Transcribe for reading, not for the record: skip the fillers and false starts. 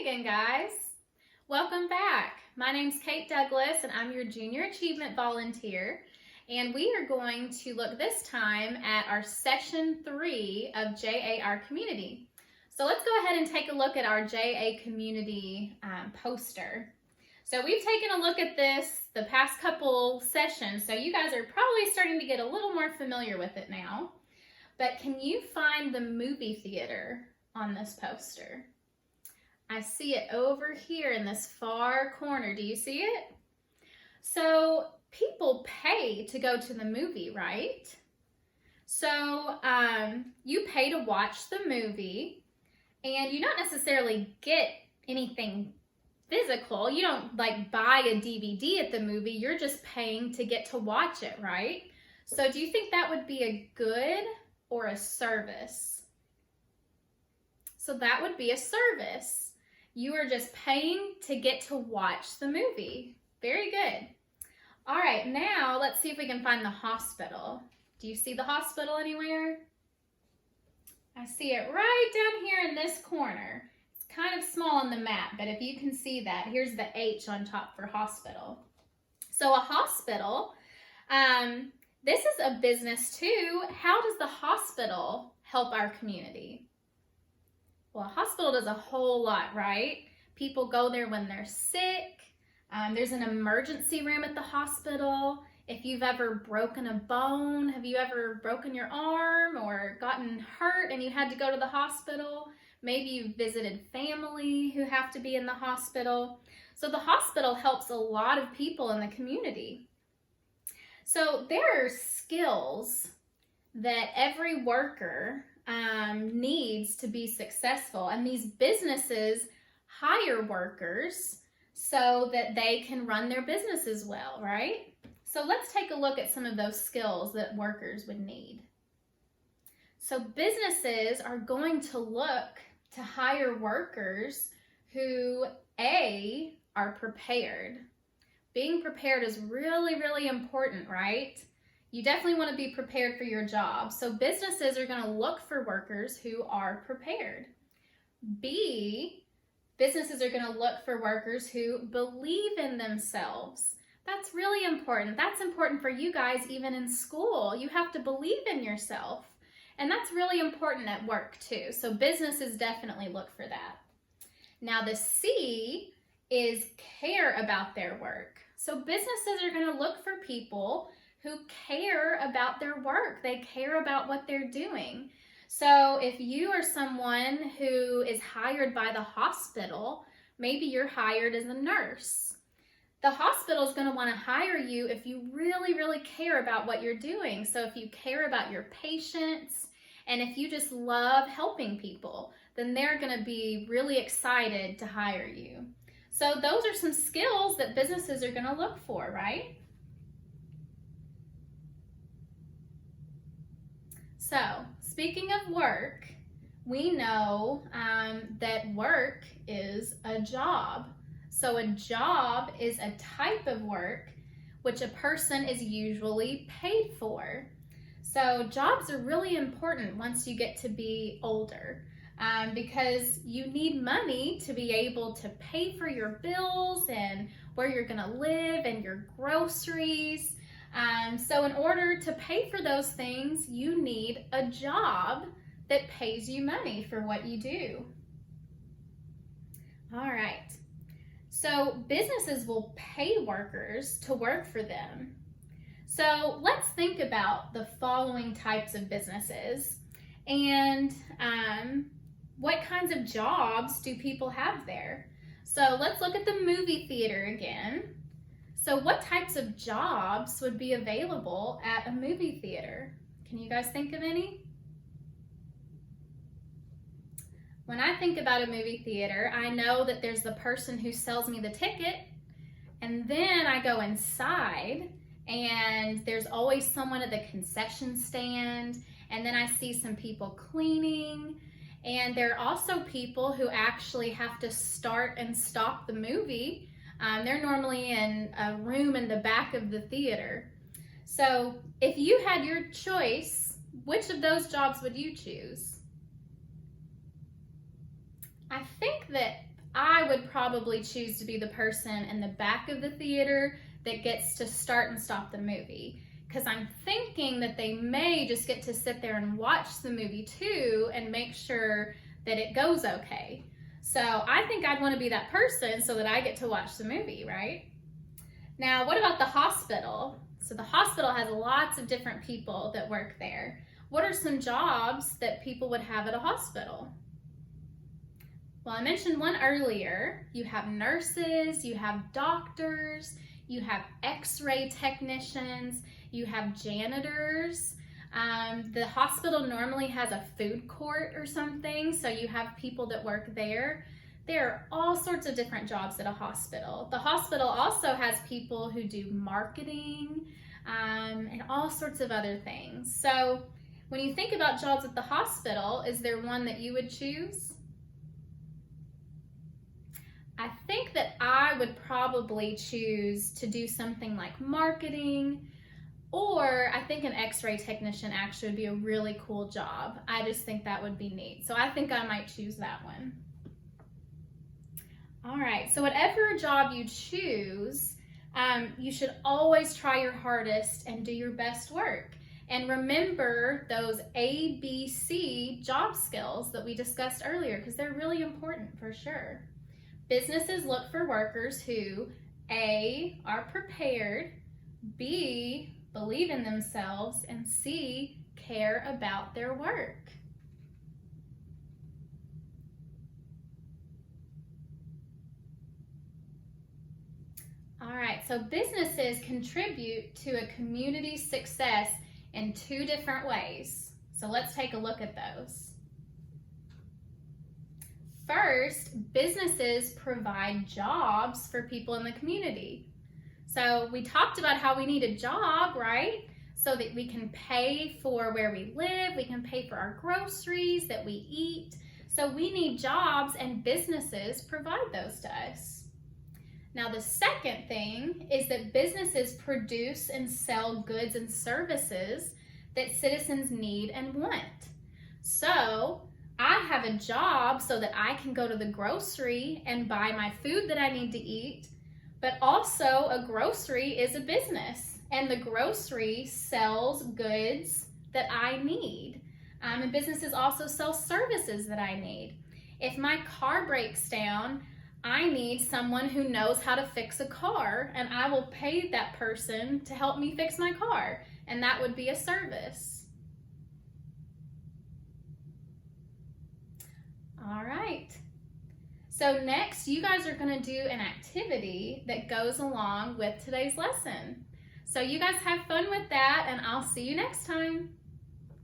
again, guys. Welcome back. My name's Kate Douglas, and I'm your Junior Achievement Volunteer. And we are going to look this time at our Session 3 of JA Our Community. So let's go ahead and take a look at our JA Community poster. So we've taken a look at this the past couple sessions, so you guys are probably starting to get a little more familiar with it now. But can you find the movie theater on this poster? I see it over here in this far corner. Do you see it? So people pay to go to the movie, right? So you pay to watch the movie, and you don't necessarily get anything physical. You don't like buy a DVD at the movie. You're just paying to get to watch it, right? So do you think that would be a good or a service? So that would be a service. You are just paying to get to watch the movie. Very good. All right, now let's see if we can find the hospital. Do you see the hospital anywhere? I see it right down here in this corner. It's kind of small on the map, but if you can see that, here's the H on top for hospital. So a hospital, this is a business too. How does the hospital help our community? Well, a hospital does a whole lot, right? People go there when they're sick. There's an emergency room at the hospital. If you've ever broken a bone, have you ever broken your arm or gotten hurt and you had to go to the hospital? Maybe you visited family who have to be in the hospital. So the hospital helps a lot of people in the community. So there are skills that every worker needs to be successful, and these businesses hire workers so that they can run their businesses well, right? So let's take a look at some of those skills that workers would need. So businesses are going to look to hire workers who A, are prepared. Being prepared is really, really important, right? You definitely want to be prepared for your job. So businesses are going to look for workers who are prepared. B, businesses are going to look for workers who believe in themselves. That's really important. That's important for you guys even in school. You have to believe in yourself. And that's really important at work too. So businesses definitely look for that. Now the C is care about their work. So businesses are going to look for people who care about their work. They care about what they're doing. So if you are someone who is hired by the hospital, maybe you're hired as a nurse. The hospital is going to want to hire you if you really, really care about what you're doing. So if you care about your patients and if you just love helping people, then they're going to be really excited to hire you. So those are some skills that businesses are going to look for, right? So, speaking of work, we know that work is a job. So a job is a type of work which a person is usually paid for. So jobs are really important once you get to be older because you need money to be able to pay for your bills and where you're going to live and your groceries. So in order to pay for those things, you need a job that pays you money for what you do. All right. So businesses will pay workers to work for them. So let's think about the following types of businesses and what kinds of jobs do people have there? So let's look at the movie theater again. So what types of jobs would be available at a movie theater? Can you guys think of any? When I think about a movie theater, I know that there's the person who sells me the ticket, and then I go inside, and there's always someone at the concession stand, and then I see some people cleaning, and there are also people who actually have to start and stop the movie. They're normally in a room in the back of the theater. So if you had your choice, which of those jobs would you choose? I think that I would probably choose to be the person in the back of the theater that gets to start and stop the movie, because I'm thinking that they may just get to sit there and watch the movie too and make sure that it goes okay. So I think I'd want to be that person so that I get to watch the movie, right? Now, what about the hospital? So the hospital has lots of different people that work there. What are some jobs that people would have at a hospital? Well, I mentioned one earlier. You have nurses, you have doctors, you have x-ray technicians, you have janitors. The hospital normally has a food court or something, so you have people that work there. There are all sorts of different jobs at a hospital. The hospital also has people who do marketing and all sorts of other things. So when you think about jobs at the hospital, is there one that you would choose? I think that I would probably choose to do something like marketing, or I think an x-ray technician actually would be a really cool job. I just think that would be neat. So I think I might choose that one. All right, so whatever job you choose, you should always try your hardest and do your best work. And remember those ABC job skills that we discussed earlier, because they're really important for sure. Businesses look for workers who A, are prepared, B, believe in themselves, and C, care about their work. All right, so businesses contribute to a community's success in two different ways. So let's take a look at those. First, businesses provide jobs for people in the community. So we talked about how we need a job, right? So that we can pay for where we live, we can pay for our groceries that we eat. So we need jobs, and businesses provide those to us. Now, the second thing is that businesses produce and sell goods and services that citizens need and want. So I have a job so that I can go to the grocery and buy my food that I need to eat, but also a grocery is a business, and the grocery sells goods that I need. And businesses also sell services that I need. If my car breaks down, I need someone who knows how to fix a car, and I will pay that person to help me fix my car, and that would be a service. All right. So next, you guys are going to do an activity that goes along with today's lesson. So you guys have fun with that, and I'll see you next time.